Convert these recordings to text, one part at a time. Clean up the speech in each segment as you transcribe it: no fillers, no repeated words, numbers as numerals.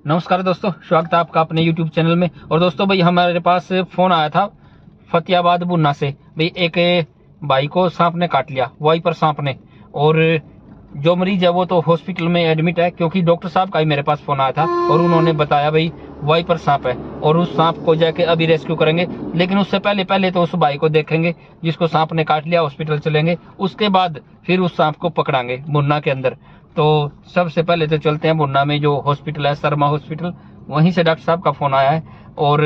नमस्कार दोस्तों, स्वागत है आपका अपने YouTube चैनल में। और दोस्तों भाई हमारे पास फ़ोन आया था फतेहाबाद बुन्ना से। भाई एक भाई को सांप ने काट लिया, वाइपर सांप ने। और जो मरीज है वो तो हॉस्पिटल में एडमिट है, क्योंकि डॉक्टर साहब का ही मेरे पास फ़ोन आया था और उन्होंने बताया भाई वाइपर सांप है और उस सांप को जाके अभी रेस्क्यू करेंगे। लेकिन उससे पहले तो उस भाई को देखेंगे जिसको सांप ने काट लिया, हॉस्पिटल चलेंगे, उसके बाद फिर उस सांप को पकड़ांगे बुन्ना के अंदर। तो सबसे पहले तो चलते हैं बुन्ना में जो हॉस्पिटल है, शर्मा हॉस्पिटल, वहीं से डॉक्टर साहब का फोन आया है। और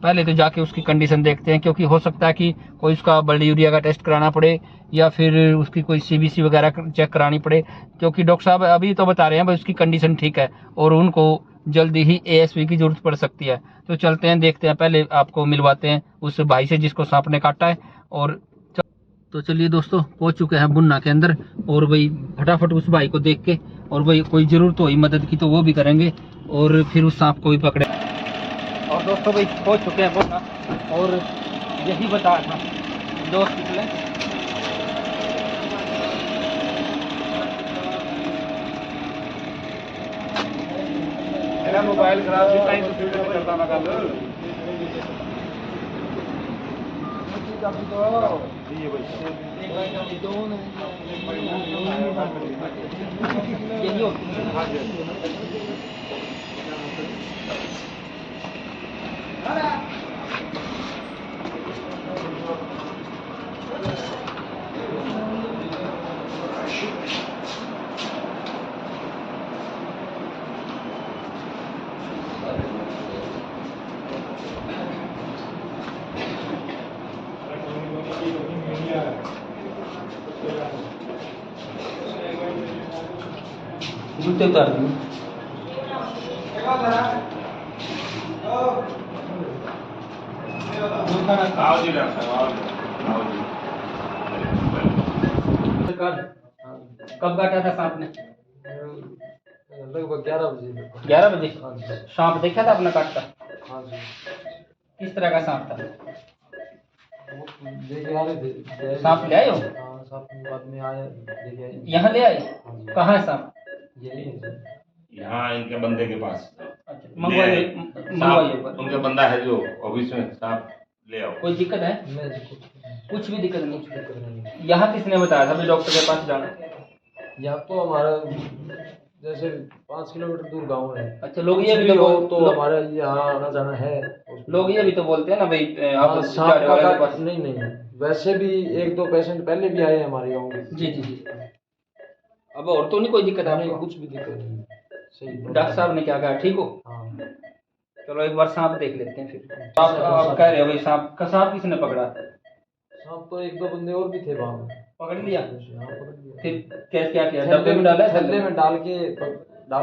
पहले तो जाके उसकी कंडीशन देखते हैं, क्योंकि हो सकता है कि कोई उसका ब्लड यूरिया का टेस्ट कराना पड़े या फिर उसकी कोई सीबीसी वगैरह चेक करानी पड़े, क्योंकि डॉक्टर साहब अभी तो बता रहे हैं भाई उसकी कंडीशन ठीक है और उनको जल्दी ही एएसवी की जरूरत पड़ सकती है। तो चलते हैं, देखते हैं, पहले आपको मिलवाते हैं उस भाई से जिसको सांप ने काटा है। और तो चलिए दोस्तों, पहुंच चुके हैं बुन्ना के अंदर। और भाई फटाफट उस भाई को देख के, और भाई कोई जरूरत हुई मदद की तो वो भी करेंगे और फिर उस सांप को भी पकड़े। और दोस्तों भाई पहुंच चुके हैं बुन्ना, और यही बताया था जो हॉस्पिटल है। मेरा मोबाइल खराब है, टाइम से वीडियो करता मैं कल। ये जूते उतार दिए। आओ जी डॉक्टर साहब, आओ जी। कब काटा था सांप ने? लगभग 11 बजे। 11 बजे। हाँ जी। सांप देखा था अपना काटता? हाँ जी। किस तरह का सांप था? वो लेके आ रहे थे। सांप ले आए हो? हाँ, सांप बाद में आया लेके आए। यहाँ ले आए? हाँ जी। कहाँ है सांप? यही है जी। यहाँ इनके बंदे के पास अच्छा, मंगवाइए। उनका बंदा है जो ऑफिस में, साहब ले आओ। कोई दिक्कत है? नहीं, कुछ भी दिक्कत नहीं। दिक्कत नहीं। यहाँ किसने बताया था भी डॉक्टर के पास जाना? यहाँ तो हमारा जैसे 5 किलोमीटर दूर गांव है। अच्छा, लोग ये भी तो हमारा यहाँ आना जाना है। लोग ये भी तो बोलते हैं ना भाई आप सांप झाड़े वाले का के पास। नहीं, वैसे भी 1-2 पेशेंट पहले भी आए हमारे गाँव में। जी। अब और तो नहीं कोई दिक्कत है नहीं, आपको? कुछ भी दिक्कत नहीं। सही। डॉक्टर साहब ने क्या कहा, ठीक हो? हाँ। चलो एक बार सांप देख लेते हैं फिर। आप कह रहे हो भाई सांप किसने पकड़ा? सांप तो 1-2 बंदे और भी थे वहाँ में। पकड़ लिया? हाँ, पकड़ लिया। फिर क्या किया? डब्बे में डाला? थैले में डाल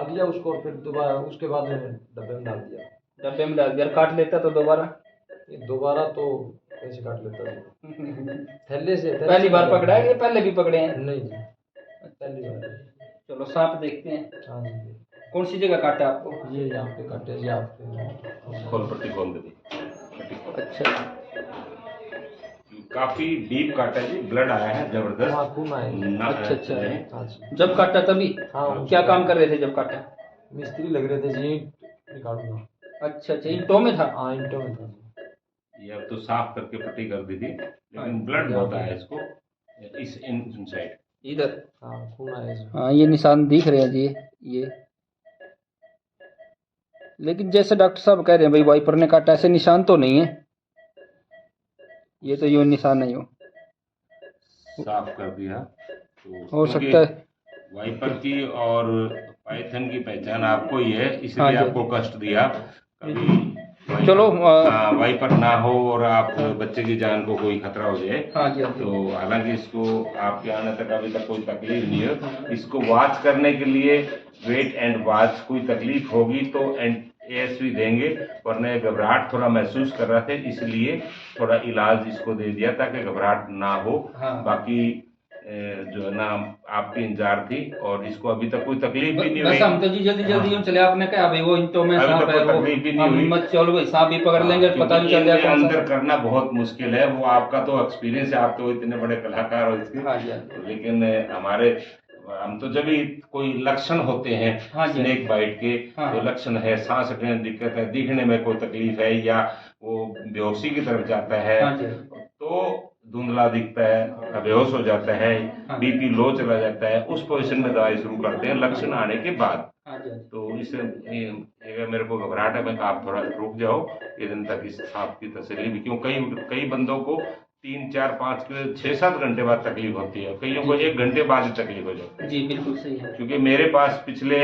दिया उसको, फिर दोबारा उसके बाद में डब्बे में डाल दिया। डब्बे में डाल दिया। काट लेता तो दोबारा तो कैसे काट लेता है? थैले से पहली बार पकड़ा है कि पहले भी पकड़े हैं? नहीं जी, पहली बार। चलो सांप देखते हैं। हाँ जी। कौन सी जगह काटा आपको? ये यहाँ पे काटे जी, आपके खोल पट्टी खोल दे। अच्छा, काफी डीप काटा जी, ब्लड आया है जबरदस्त। हाँ, खून आया। अच्छा। हाँ जी। जब काटा तभी? हाँ। क्या काम कर रहे थे जब काटा? मिस्त्री लग रहे थे जी, निकालूंगा। अच्छा, ईंटों में था? हाँ, ईंटों में था। ये अब तो साफ करके पट्टी कर दी थी, लेकिन ब्लड बहुत आया इसको इस इन साइड इधर। हाँ, खून आया जी। हाँ, ये निशान दिख रहे हैं जी ये। लेकिन जैसे डॉक्टर साहब कह रहे हैं भाई वाइपर ने काटा, ऐसे निशान तो नहीं है। ये तो ये निशान नहीं हो, साफ कर दिया तो हो सकता है। वाइपर की और पाइथन की पहचान आपको ही है, इसलिए आपको कष्ट दिया। कभी चलो वाइपर ना हो और आप बच्चे की जान को कोई खतरा हो जाए। हाँ जी। तो हालांकि इसको आपके आने तक अभी तक कोई तकलीफ नहीं है। इसको वॉच करने के लिए वेट एंड वॉच, कोई तकलीफ होगी तो एएसवी देंगे, वरना घबराहट थोड़ा महसूस कर रहा थे, इसलिए थोड़ा इलाज इसको दे दिया ताकि घबराहट ना हो। हाँ। बाकी जो है ना आपकी इंतजार थी और इसको अभी तक कोई तकलीफ भी नहीं हुई। बस हम तो जी जल्दी यूं चले, आपने कहा भाई वो ईंटों में सांप है, वो तकलीफ भी नहीं हुई। मत चलो भाई, सांप भी पकड़ लेंगे, पता भी चल जाएगा अंदर करना बहुत मुश्किल है। वो आपका तो एक्सपीरियंस है, आप तो इतने बड़े कलाकार हो इसके। हाँ जी। लेकिन हमारे हम तो जब भी कोई लक्षण होते हैं हाँ जी। स्नेक बाइट के, हाँ। तो लक्षण है सांस लेने में दिक्कत है, दिखने में कोई तकलीफ है, या वो बेहोशी की तरफ जाता है, हाँ जी। तो धुंधला दिखता है, बेहोश हो जाता है, हाँ। बीपी लो चला जाता है, उस पोजीशन में दवाई शुरू करते हैं लक्षण आने के बाद। हाँ जी। तो इस मेरे को घबराहट है, मैं कहा आप थोड़ा रुक जाओ, ये दिन तक इस सांप की तसल्ली भी, क्यों कई बंदों को 3, 4, 5, 6, 7 घंटे बाद तकलीफ होती है, कईयों को 1 घंटे बाद ही तकलीफ हो जाती है। जी बिल्कुल सही है। क्योंकि मेरे पास पिछले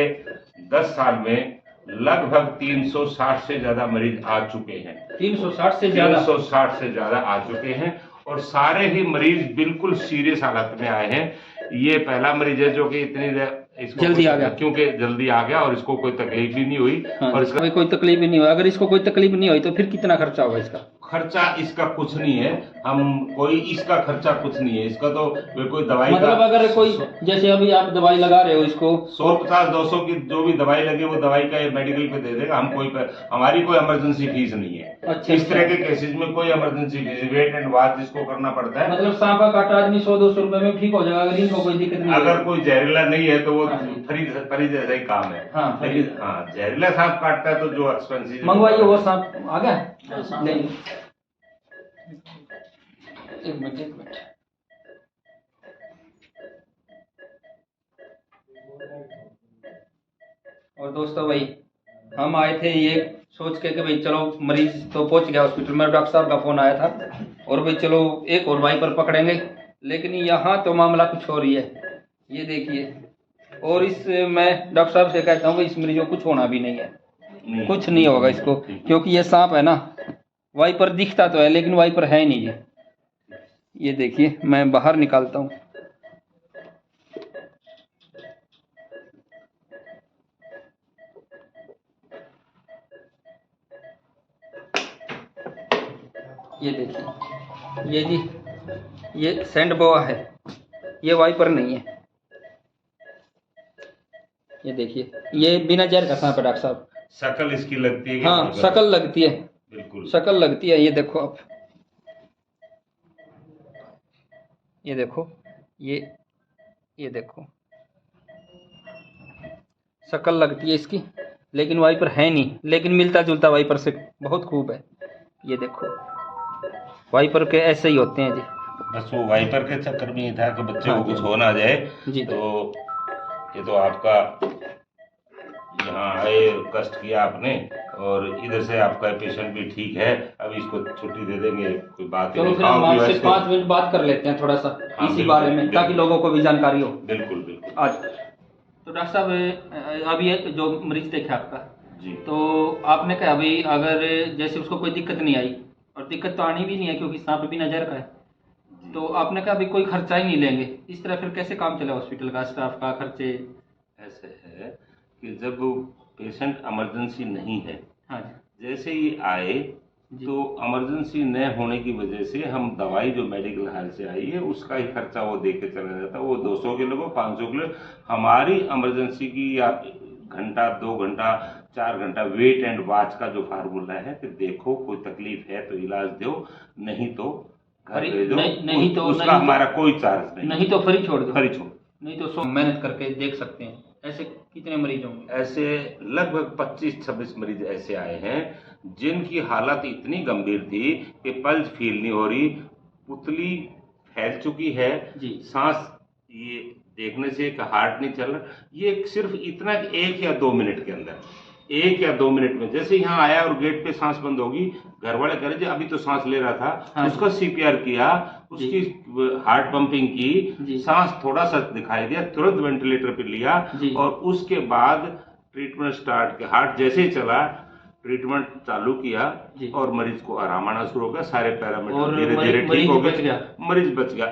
10 साल में लगभग 360 से ज्यादा मरीज आ चुके हैं। 360 से ज्यादा? 360 से ज्यादा आ चुके हैं, और सारे ही मरीज बिल्कुल सीरियस हालत में आए हैं। ये पहला मरीज है जो कि इतनी इसको जल्दी आ गया, क्योंकि जल्दी आ गया और इसको कोई तकलीफ भी नहीं हुई। हाँ, और इसका कोई तकलीफ भी नहीं हुई। अगर इसको कोई तकलीफ नहीं हुई तो फिर कितना खर्चा होगा इसका? खर्चा इसका कुछ नहीं है, इसका खर्चा कुछ नहीं है, इसका तो कोई दवाई मतलब अगर कोई, जैसे अभी आप दवाई लगा रहे हो इसको 150, 200 की जो भी दवाई लगे वो दवाई का मेडिकल पे दे देगा, हमारी कोई इमरजेंसी फीस नहीं है। अच्छा, इस तरह के केसेज में कोई emergency fees, wait and watch जिसको करना पड़ता है। मतलब सांप का काटा आदमी 100-200 रुपए में ठीक हो जाएगा, अगर इनको कोई दिक्कत नहीं। अगर कोई जहरीला नहीं है तो वो हाँ। फ्री जैसा ही काम है। हाँ, लेकिन हाँ, जहरीला सांप काटता है तो जो एक्सपेंसिव। मंगवाइए वो सांप आ गया, ले लो। एक मिनट। और दोस्तों भाई, हम आए थे ये सोच के कि भाई चलो मरीज तो पहुंच गया हॉस्पिटल में, डॉक्टर साहब का फोन आया था, और भाई चलो एक और वाइपर पकड़ेंगे, लेकिन यहाँ तो मामला कुछ और ही है। ये देखिए, और इस मैं डॉक्टर साहब से कहता हूँ इस मरीज को कुछ होना भी नहीं है, कुछ नहीं होगा इसको, क्योंकि ये सांप है ना, वाइपर दिखता तो है लेकिन वाइपर है नहीं। ये देखिए, मैं बाहर निकालता हूँ। ये देखिए, ये जी, ये सैंड बोआ है, ये वाइपर नहीं है। ये देखिए, ये बिना जहर का सांप है डॉक्टर साहब। शकल इसकी लगती है? हाँ, शकल लगती है, बिल्कुल शकल लगती है। ये देखो आप, ये देखो, ये देखो, शकल लगती है इसकी, लेकिन वाइपर है नहीं, लेकिन मिलता जुलता वाइपर से बहुत खूब है। ये देखो, वाइपर के ऐसे ही होते हैं जी। बस वो वाइपर के चक्कर में ही था कि बच्चे हाँ को कुछ हो ना जाए जी। तो ये तो आपका यहाँ आए, कष्ट किया आपने, और इधर से आपका पेशेंट भी ठीक है, अब इसको छुट्टी दे देंगे, कोई बात ही चलो नहीं। फिर हम आपसे 5 मिनट बात कर लेते हैं थोड़ा सा हाँ, इसी बारे में, ताकि लोगों को भी जानकारी हो। बिल्कुल बिल्कुल। आज तो डॉक्टर साहब, अभी जो मरीज देखे आपका जी, तो आपने कहा भाई अगर जैसे उसको कोई दिक्कत नहीं आई, और दिक्कत तो आनी भी नहीं है क्योंकि सांप भी नजर का है, तो आपने कहा भाई कोई खर्चा ही नहीं लेंगे, इस तरह फिर कैसे काम चले हॉस्पिटल का, स्टाफ का खर्चे? ऐसे है कि जब पेशेंट इमरजेंसी नहीं है, हाँ जैसे ही आए तो इमरजेंसी न होने की वजह से हम दवाई जो मेडिकल हाल से आई है उसका ही खर्चा वो दे के चला जाता है। वो 200 के लोगों, 500 के लोग, हमारी इमरजेंसी की या घंटा, 2 घंटा, 4 घंटा वेट एंड वॉच का जो फार्मूला है कि देखो कोई तकलीफ है तो इलाज दो, नहीं तो घर भेजो, नहीं तो उसका हमारा कोई चार्ज नहीं तो फ्री छोड़ दो, फ्री छोड़, नहीं तो मेहनत करके देख सकते हैं। ऐसे कितने मरीज होंगे? ऐसे लगभग 25-26 मरीज ऐसे आए हैं जिनकी हालत इतनी गंभीर थी कि पल्स फील नहीं हो रही, पुतली फैल चुकी है जी, सांस ये देखने से एक हार्ट नहीं चल रहा। ये सिर्फ इतना कि 1 या 2 मिनट के अंदर, 1 या 2 मिनट में, जैसे यहाँ आया और गेट पे सांस बंद होगी, घर वाले कह रहे थे अभी तो सांस ले रहा था, हाँ, उसका सीपीआर किया, उसकी हार्ट पंपिंग की, सांस थोड़ा सा दिखाई दिया, तुरंत वेंटिलेटर पे लिया, और उसके बाद ट्रीटमेंट स्टार्ट किया। हार्ट जैसे ही चला, ट्रीटमेंट चालू किया और मरीज को आराम आना शुरू हो गया, सारे पैरामीटर धीरे धीरे ठीक हो गए, मरीज बच गया।